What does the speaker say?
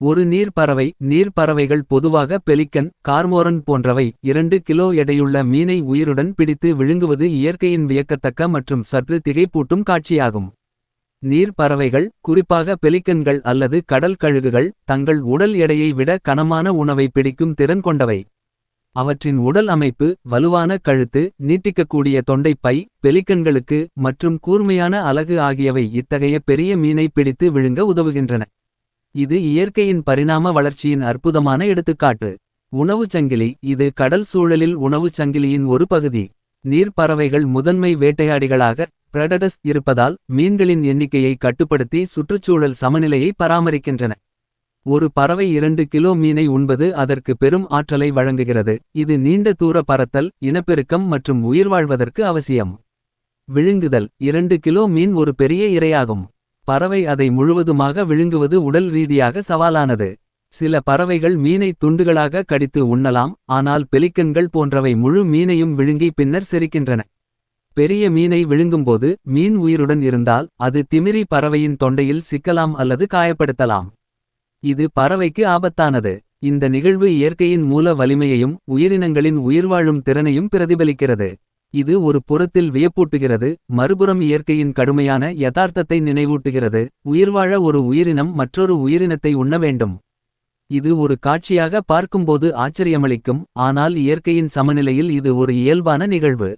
ஒரு நீர்ப்பறவை. நீர்ப்பறவைகள் பொதுவாக பெலிக்கன், கார்மோரன் போன்றவை 2 கிலோ எடையுள்ள மீனை உயிருடன் பிடித்து விழுங்குவது இயற்கையின் வியக்கத்தக்க மற்றும் சற்று திகைப்பூட்டும் காட்சியாகும். நீர்ப்பறவைகள், குறிப்பாக பெலிக்கன்கள் அல்லது கடல் கழுகுகள், தங்கள் உடல் எடையை விட கனமான உணவை பிடிக்கும் திறன் கொண்டவை. அவற்றின் உடல் அமைப்பு, வலுவான கழுத்து, நீட்டிக்கக்கூடிய தொண்டைப் பை, பெலிக்கன்களுக்கு மற்றும் கூர்மையான அலகு ஆகியவை இத்தகைய பெரிய மீனை பிடித்து விழுங்க உதவுகின்றன. இது இயற்கையின் பரிணாம வளர்ச்சியின் அற்புதமான எடுத்துக்காட்டு. உணவுச் சங்கிலி. இது கடல் சூழலில் உணவுச் சங்கிலியின் ஒரு பகுதி. நீர்ப்பறவைகள் முதன்மை வேட்டையாடிகளாக பிரெடடர்ஸ் இருப்பதால் மீன்களின் எண்ணிக்கையை கட்டுப்படுத்தி சுற்றுச்சூழல் சமநிலையை பராமரிக்கின்றன. ஒரு பறவை 2 கிலோ மீனை உண்பது அதற்கு பெரும் ஆற்றலை வழங்குகிறது. இது நீண்ட தூர பறத்தல், இனப்பெருக்கம் மற்றும் உயிர்வாழ்வதற்கு அவசியம். விழுங்குதல். 2 கிலோ மீன் ஒரு பெரிய இரையாகும். பறவை அதை முழுவதுமாக விழுங்குவது உடல் ரீதியாக சவாலானது. சில பறவைகள் மீனை துண்டுகளாக கடித்து உண்ணலாம், ஆனால் பெலிக்கன்கள் போன்றவை முழு மீனையும் விழுங்கி பின்னர் செரிக்கின்றன. பெரிய மீனை விழுங்கும்போது மீன் உயிருடன் இருந்தால் அது திமிரி பறவையின் தொண்டையில் சிக்கலாம் அல்லது காயப்படுத்தலாம். இது பறவைக்கு ஆபத்தானது. இந்த நிகழ்வு இயற்கையின் மூல வலிமையையும் உயிரினங்களின் உயிர்வாழும் திறனையும் பிரதிபலிக்கிறது. இது ஒரு புறத்தில் வியப்பூட்டுகிறது, மறுபுறம் இயற்கையின் கடுமையான யதார்த்தத்தை நினைவூட்டுகிறது. உயிர்வாழ ஒரு உயிரினம் மற்றொரு உயிரினத்தை உண்ண வேண்டும். இது ஒரு காட்சியாக பார்க்கும்போது ஆச்சரியமளிக்கும், ஆனால் இயற்கையின் சமநிலையில் இது ஒரு இயல்பான நிகழ்வு.